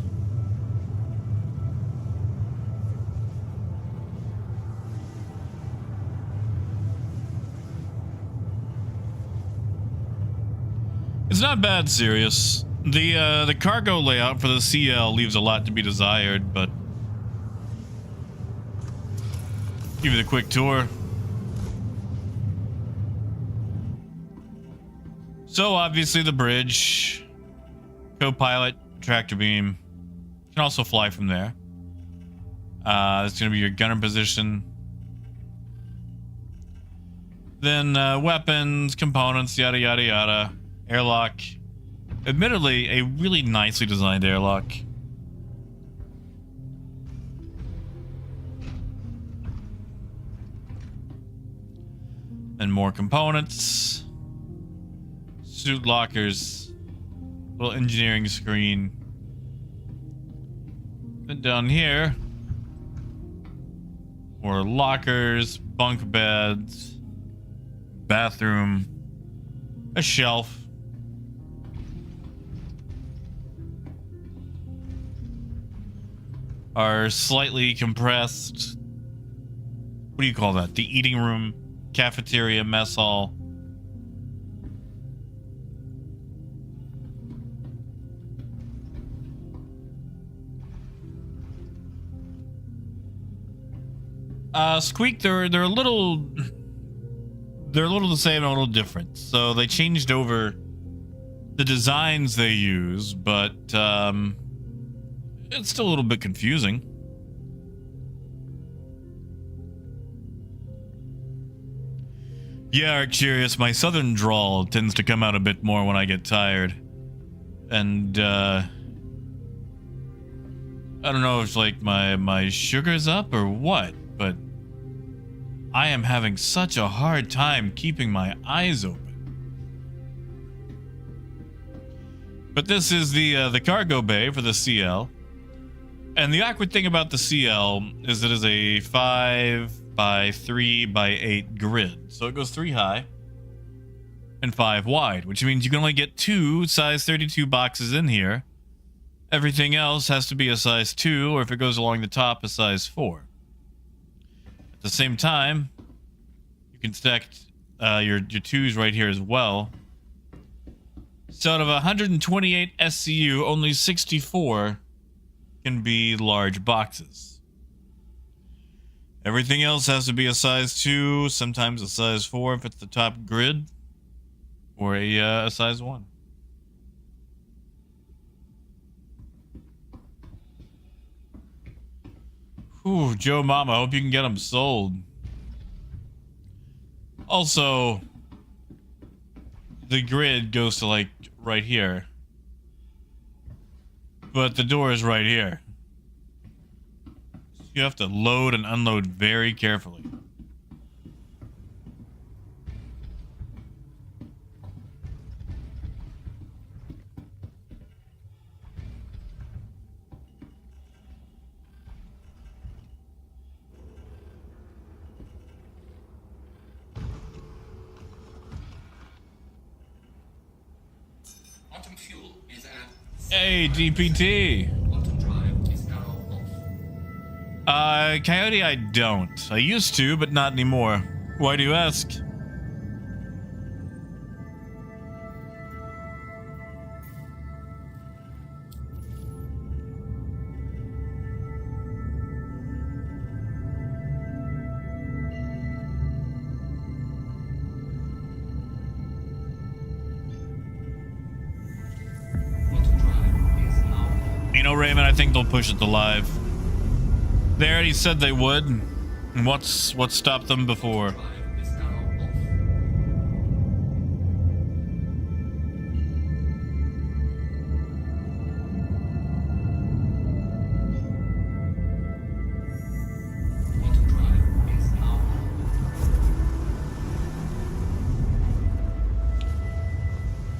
S1: It's not bad, serious. The cargo layout for the CL leaves a lot to be desired, but give it a quick tour. So obviously the bridge, co-pilot, tractor beam, can also fly from there. That's going to be your gunner position. Then weapons, components, yada yada yada. Airlock. Admittedly, a really nicely designed airlock. And more components. Suit lockers. Little engineering screen. Then down here, more lockers, bunk beds, bathroom, a shelf. Are slightly compressed. What do you call that? The eating room, cafeteria, mess hall. Squeak, they're a little the same and a little different. So they changed over the designs they use, but it's still a little bit confusing. Yeah, Arcurious, my southern drawl tends to come out a bit more when I get tired. And I don't know if like my sugar's up or what, but I am having such a hard time keeping my eyes open. But this is the cargo bay for the CL. And the awkward thing about the CL is it is a 5x3x8 grid. So it goes 3 high and 5 wide, which means you can only get 2 size 32 boxes in here. Everything else has to be a size 2, or if it goes along the top, a size 4. At the same time, you can stack your 2s right here as well. So out of 128 SCU, only 64 can be large boxes. Everything else has to be a size 2, sometimes a size 4 if it's the top grid, or a size 1. Ooh, Joe Mama, hope you can get them sold. Also, the grid goes to like right here, but the door is right here. You have to load and unload very carefully.
S4: Quantum fuel is at.
S1: Hey, DPT.
S4: Quantum drive is now off.
S1: Coyote, I don't. I used to, but not anymore. Why do you ask?
S4: Quantum drive is now off.
S1: You know, Raymond, I think they'll push it to live. They already said they would. And what stopped them before?
S4: Drive is now off. Quantum drive is now off.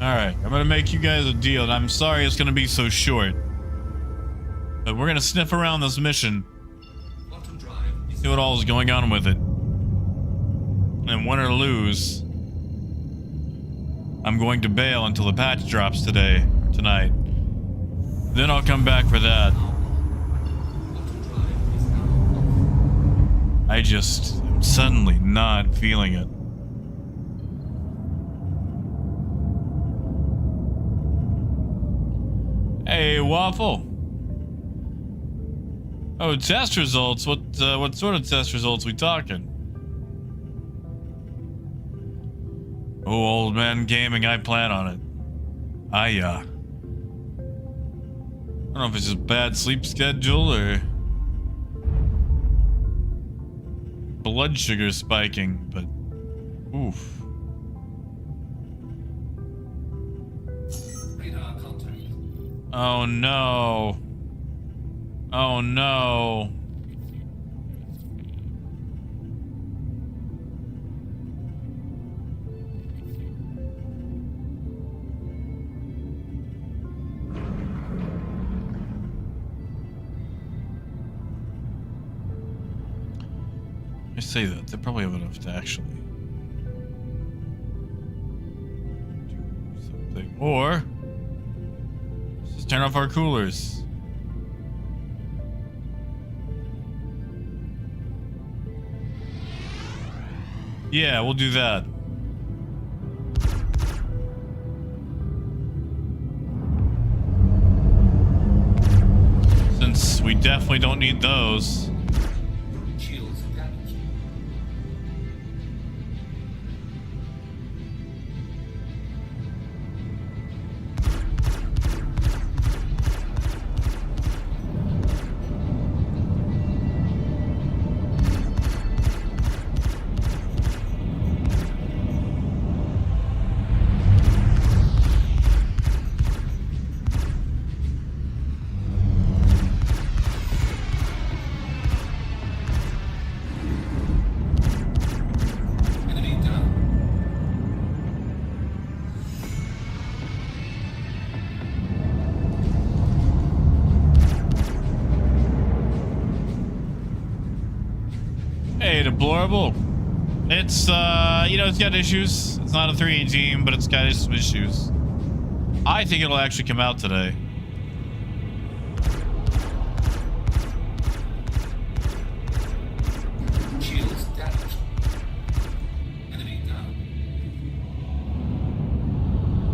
S1: Alright, I'm gonna make you guys a deal, and I'm sorry it's gonna be so short. But we're gonna sniff around this mission.
S4: Bottom drive is
S1: See what all is going on with it. And win or lose, I'm going to bail until the patch drops tonight. Then I'll come back for that.
S4: bottom drive is now.
S1: I just am suddenly not feeling it. Hey, Waffle. Oh, test results. What sort of test results we talking? Oh, old man gaming, I plan on it. I don't know if it's just bad sleep schedule or blood sugar spiking, but oof.
S4: Radar contact.
S1: Oh no. Oh no. I say that, they probably have enough to actually do something. Or let's just turn off our coolers. Yeah, we'll do that. Since we definitely don't need those.
S4: Shields damaged. Enemy down.
S1: Hey, deplorable. It's it's got issues. It's not a 3A team, but it's got some issues. I think it'll actually come out today.
S4: Shields damaged. Enemy down.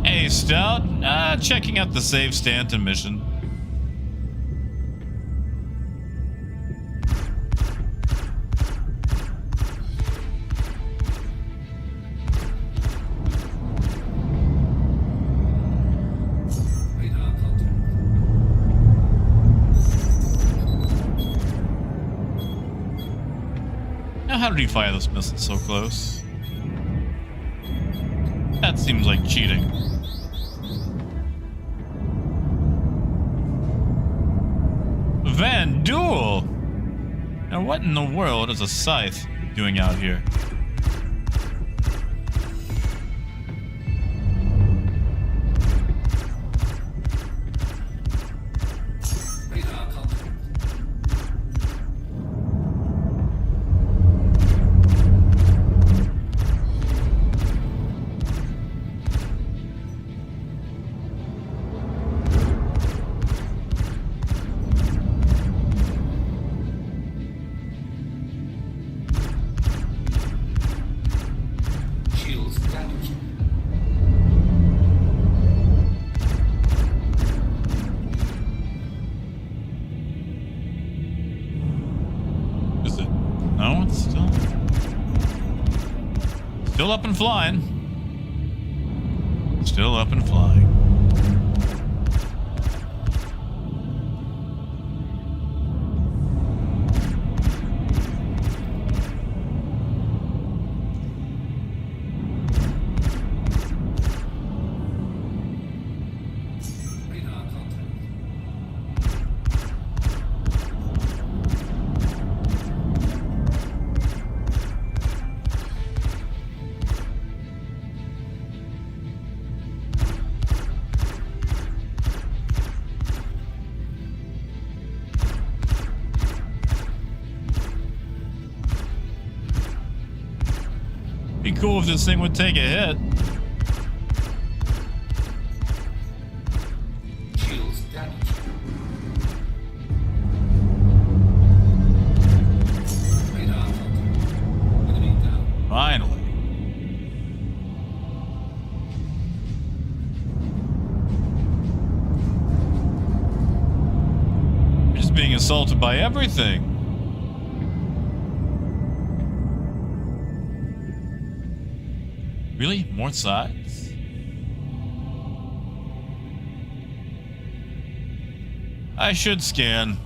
S1: Hey, Stout. Checking out the Save Stanton mission.
S4: Radar contact.
S1: Now, how did he fire this missile so close? That seems like cheating. Van Duel! Now, what in the world is a scythe doing out here?
S4: Radar contact. Shields damaged.
S1: Is it? No, it's still up and flying. Still up and flying.
S4: Radar contact.
S1: Be cool if this thing would take a hit.
S4: Shields damaged. Radar filter. Enemy down.
S1: Finally. You're just being assaulted by everything. Really? More sides? I should scan.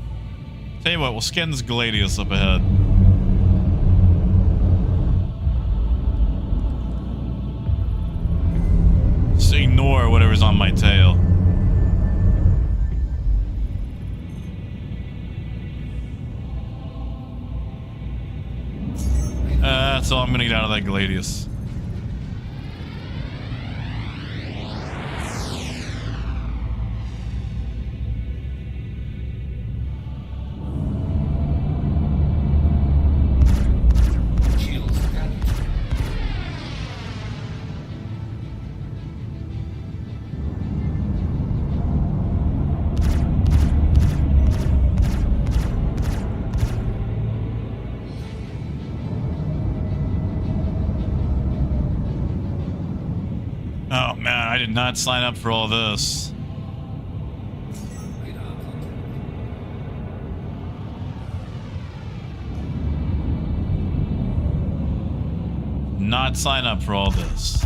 S1: Tell you what, we'll scan this Gladius up ahead. Just ignore whatever's on my tail. That's all I'm gonna get out of that Gladius.
S4: Shields damaged.
S1: Oh man, I did not sign up for all this.
S4: Radar filter.
S1: Not sign up for all this.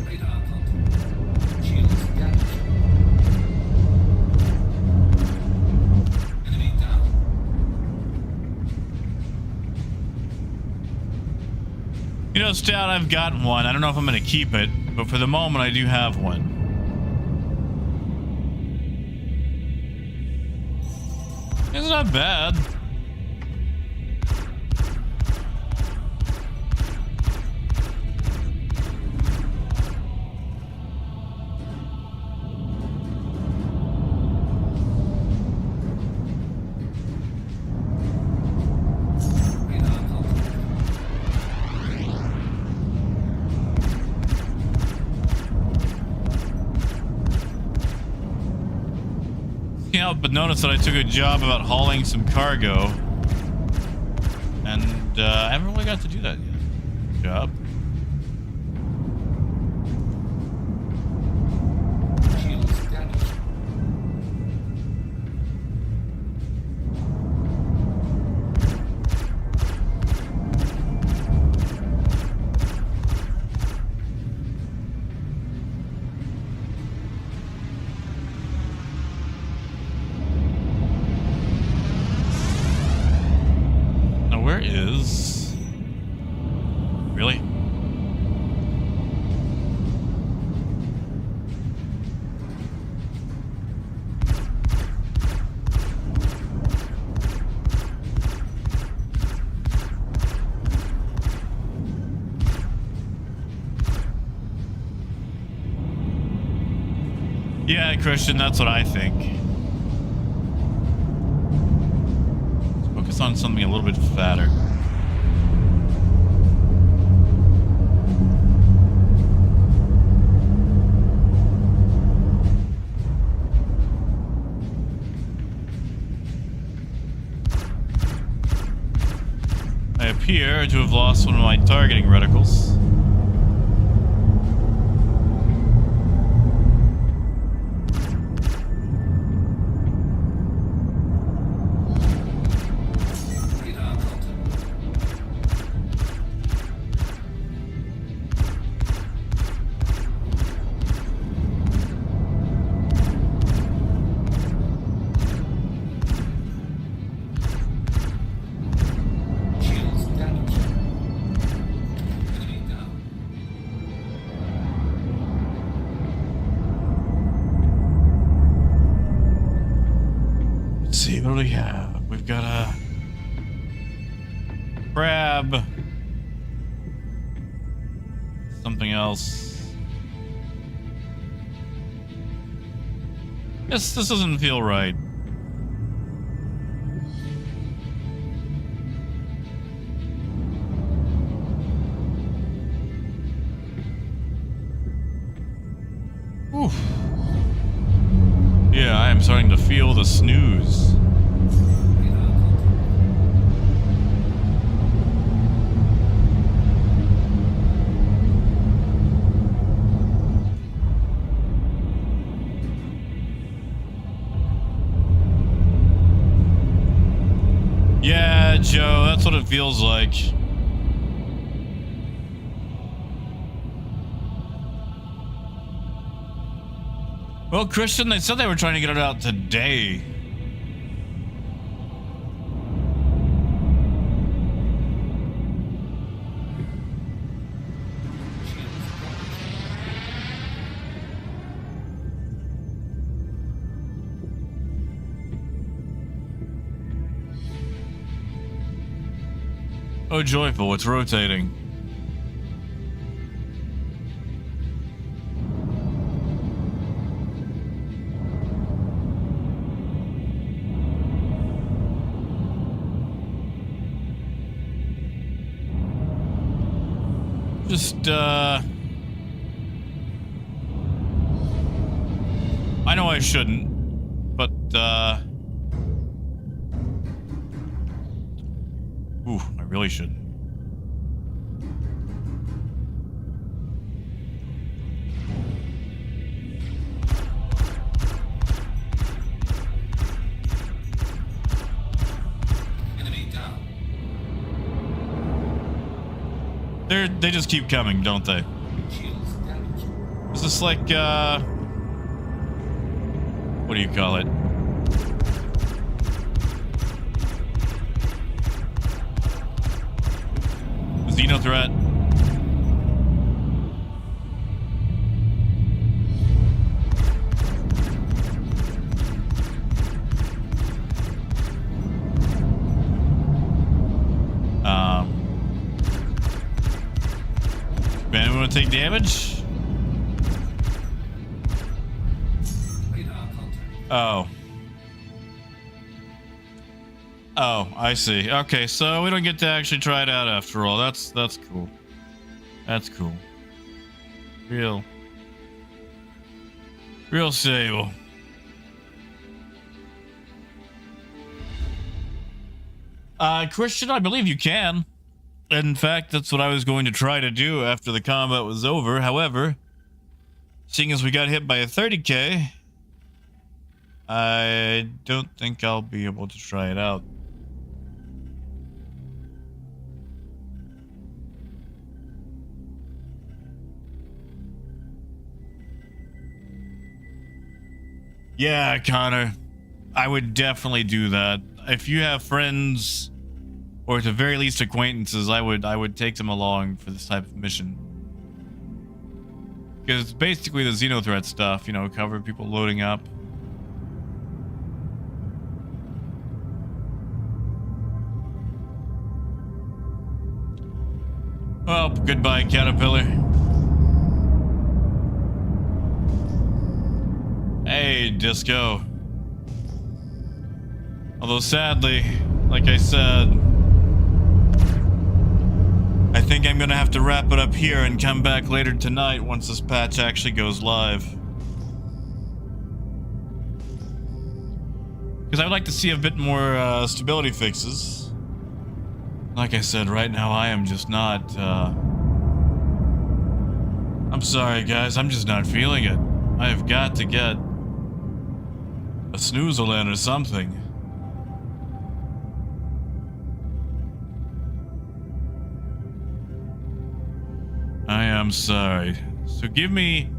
S4: Radar filter. Shields damaged. Enemy down.
S1: You know, Stout, I've got one. I don't know if I'm going to keep it, but for the moment, I do have one. It's not bad.
S4: Radar filter.
S1: Can't help but notice that I took a job about hauling some cargo. And I haven't really got to do that yet. Good job.
S4: Shields damaged.
S1: Now, where is... Really? Yeah, Christian, that's what I think. Let's focus on something a little bit fatter. I appear to have lost one of my targeting reticles.
S4: Radar filter. Shields damaged. Enemy
S1: do we have? We've got a crab. Something else. This doesn't feel right. Oof. Yeah, I am starting to feel the snooze. Yeah, Joe, that's what it feels like. Well, Christian, they said they were trying to get it out today. Oh, joyful, it's rotating. Just, I know I shouldn't, but, ooh, I really shouldn't.
S4: Enemy down.
S1: They just keep coming, don't they?
S4: Shields damaged.
S1: Is this like, what do you call it? Xeno threat. Anyone want to take damage?
S4: Radar contact.
S1: Oh. Oh, I see. Okay, so we don't get to actually try it out after all. That's cool. That's cool. Real stable. Christian, I believe you can. In fact, that's what I was going to try to do after the combat was over. However, seeing as we got hit by a 30k, I don't think I'll be able to try it out. Yeah, Connor, I would definitely do that. If you have friends, or at the very least acquaintances, I would take them along for this type of mission. Because it's basically the Xenothreat stuff, you know, cover people loading up. Well, goodbye, Caterpillar. Hey, Disco. Although sadly, like I said, I think I'm gonna have to wrap it up here and come back later tonight once this patch actually goes live. Because I would like to see a bit more stability fixes. Like I said, right now I am just not, I'm sorry guys, I'm just not feeling it. I have got to get a snoozle in or something. I am sorry. So give me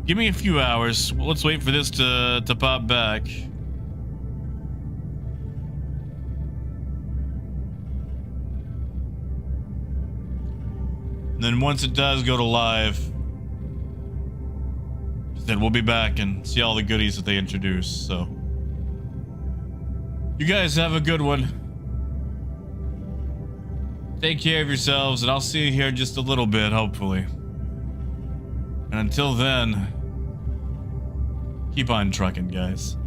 S1: a few hours. Let's wait for this to pop back. And then once it does go to live, then we'll be back and see all the goodies that they introduce. So You guys have a good one. Take care of yourselves, and I'll see you here in just a little bit, hopefully. And until then, keep on trucking, guys.